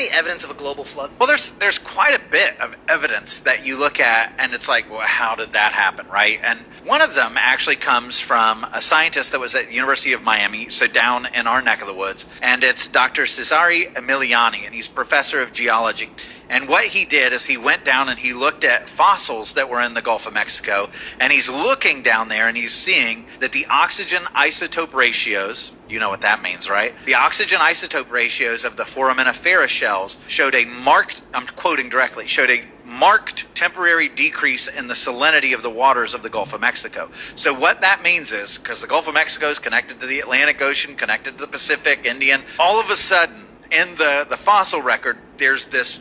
Any evidence of a global flood? Well, there's quite a bit of evidence that you look at, and it's like, well, how did that happen, right? And one of them actually comes from a scientist that was at the University of Miami, so down in our neck of the woods, and it's Dr. Cesare Emiliani, and he's professor of geology. And what he did is he went down and he looked at fossils that were in the Gulf of Mexico, and he's looking down there and he's seeing that the oxygen isotope ratios, you know what that means, right? The oxygen isotope ratios of the foraminifera shells showed a marked, I'm quoting directly, showed a marked temporary decrease in the salinity of the waters of the Gulf of Mexico. So what that means is, because the Gulf of Mexico is connected to the Atlantic Ocean, connected to the Pacific, Indian, all of a sudden, in the fossil record, there's this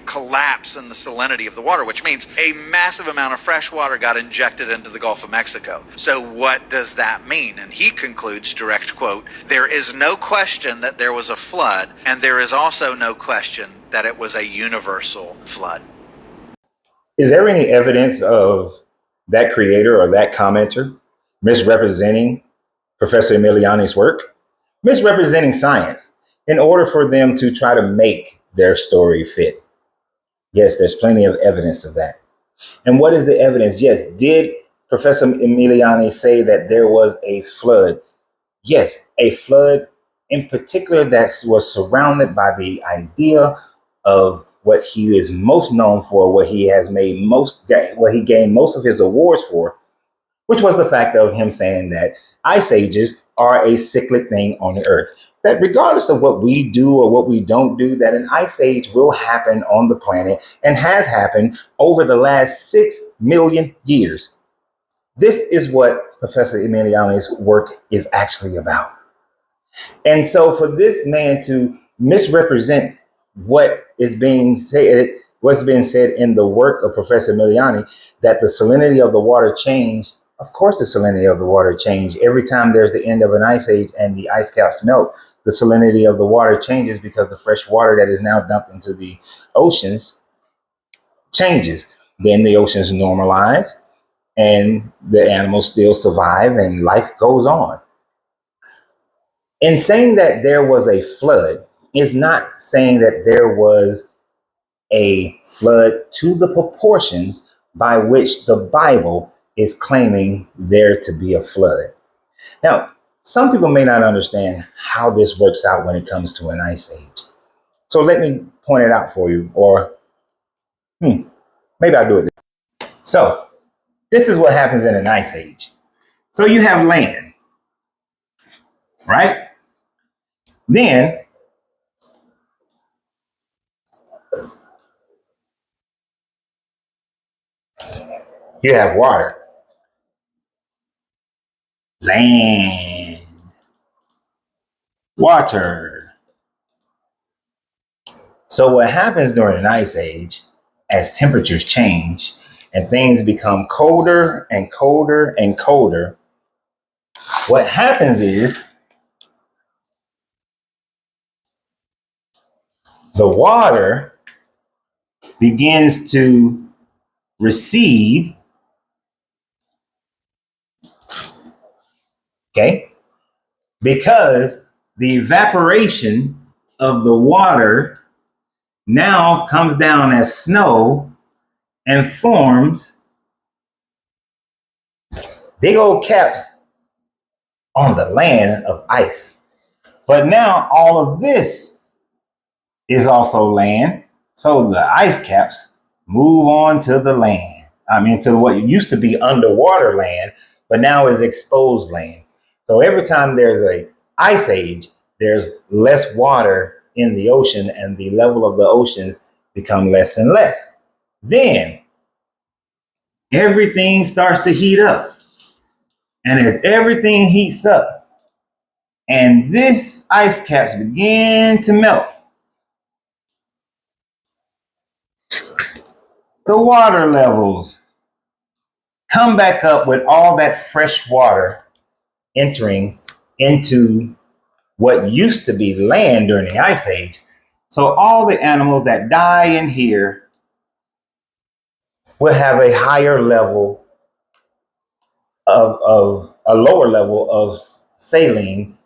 collapse in the salinity of the water, which means a massive amount of fresh water got injected into the Gulf of Mexico. So what does that mean? And he concludes, direct quote, "There is no question that there was a flood, and there is also no question that it was a universal flood." Is there any evidence of that creator or that commenter misrepresenting Professor Emiliani's work, misrepresenting science in order for them to try to make their story fit? Yes, there's plenty of evidence of that. And what is the evidence? Yes, did Professor Emiliani say that there was a flood? Yes, a flood in particular that was surrounded by the idea of what he is most known for, what he has made most, what he gained most of his awards for, which was the fact of him saying that ice ages are a cyclic thing on the earth. That regardless of what we do or what we don't do, that an ice age will happen on the planet and has happened over the last 6 million years. This is what Professor Emiliani's work is actually about. And so for this man to misrepresent what is being said, what's been said in the work of Professor Emiliani, that the salinity of the water changed. Of course, the salinity of the water changed. Every time there's the end of an ice age and the ice caps melt, the salinity of the water changes because the fresh water that is now dumped into the oceans changes. Then the oceans normalize and the animals still survive and life goes on. In saying that there was a flood is not saying that there was a flood to the proportions by which the Bible is claiming there to be a flood. Now, some people may not understand how this works out when it comes to an ice age. So let me point it out for you, or maybe I'll do it. So this is what happens in an ice age. So you have land, right? Then you have water, land, water. So what happens during an ice age, as temperatures change and things become colder and colder and colder, what happens is the water begins to recede, okay? Because the evaporation of the water now comes down as snow and forms big old caps on the land of ice. But now all of this is also land. So the ice caps move on to the land. I mean, to what used to be underwater land, but now is exposed land. So every time there's a ice age, there's less water in the ocean and the level of the oceans become less and less. Then everything starts to heat up. And as everything heats up and this ice caps begin to melt, the water levels come back up with all that fresh water entering into what used to be land during the ice age. So all the animals that die in here will have a higher level of a lower level of saline,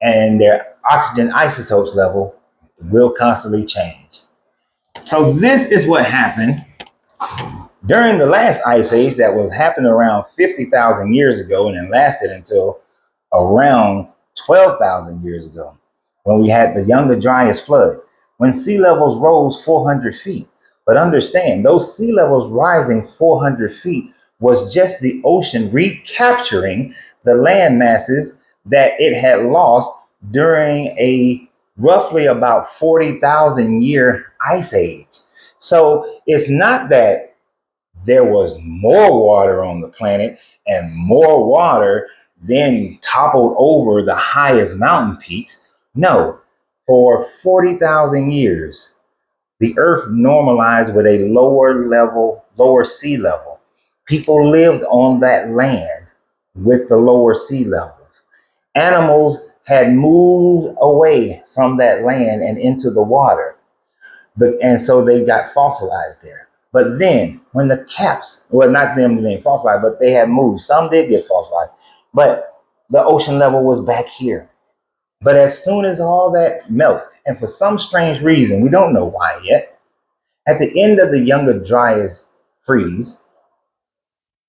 and their oxygen isotopes level will constantly change. So this is what happened during the last ice age that was happening around 50,000 years ago and then lasted until around 12,000 years ago when we had the Younger Dryas flood, when sea levels rose 400 feet. But understand, those sea levels rising 400 feet was just the ocean recapturing the land masses that it had lost during a roughly about 40,000 year ice age. So it's not that there was more water on the planet and more water then toppled over the highest mountain peaks. No, for 40,000 years, the earth normalized with a lower level, lower sea level. People lived on that land with the lower sea levels. Animals had moved away from that land and into the water. And so they got fossilized there. But then when the caps, well, not them being fossilized, but they had moved. Some did get fossilized, but the ocean level was back here. But as soon as all that melts, and for some strange reason, we don't know why yet, at the end of the Younger Dryas freeze,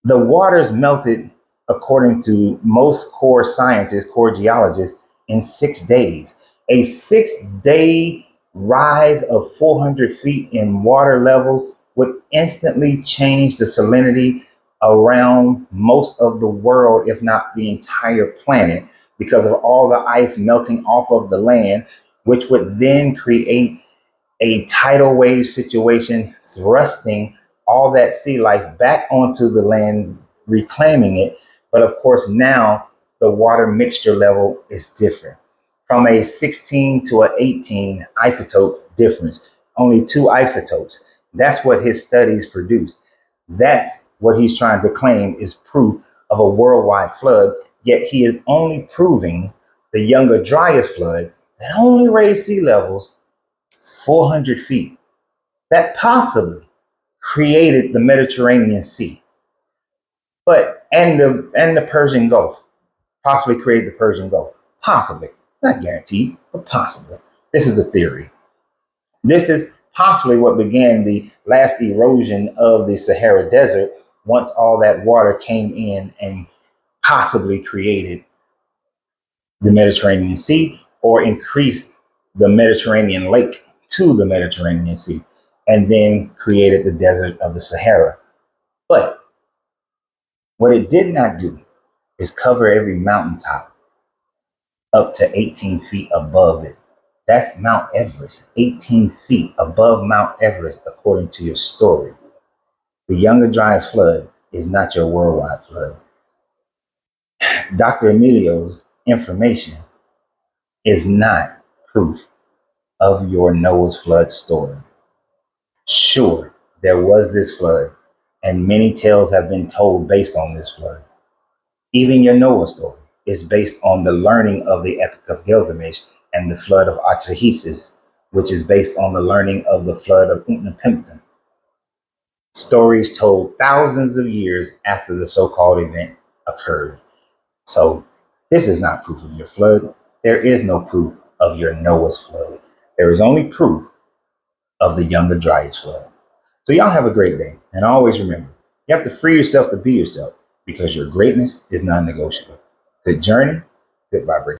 the waters melted, according to most core scientists, core geologists, in 6 days. A 6 day rise of 400 feet in water level would instantly change the salinity around most of the world, if not the entire planet, because of all the ice melting off of the land, which would then create a tidal wave situation, thrusting all that sea life back onto the land, reclaiming it. But of course, now the water mixture level is different from a 16 to an 18 isotope difference, only two isotopes. That's what his studies produced. That's what he's trying to claim is proof of a worldwide flood. Yet he is only proving the Younger Dryas flood that only raised sea levels 400 feet, that possibly created the Mediterranean Sea, but and the Persian Gulf, possibly created the Persian Gulf, possibly, not guaranteed, but possibly. This is a theory. This is possibly what began the last erosion of the Sahara Desert once all that water came in and possibly created the Mediterranean Sea or increased the Mediterranean Lake to the Mediterranean Sea and then created the desert of the Sahara. But what it did not do is cover every mountaintop up to 18 feet above it. That's Mount Everest, 18 feet above Mount Everest, according to your story. The Younger Dryas flood is not your worldwide flood. Dr. Emilio's information is not proof of your Noah's flood story. Sure, there was this flood, and many tales have been told based on this flood. Even your Noah story is based on the learning of the Epic of Gilgamesh and the flood of Atrahasis, which is based on the learning of the flood of Utnapishtim. Stories told thousands of years after the so-called event occurred. So this is not proof of your flood. There is no proof of your Noah's flood. There is only proof of the Younger Dryas flood. So y'all have a great day. And always remember, you have to free yourself to be yourself because your greatness is non-negotiable. Good journey, good vibration.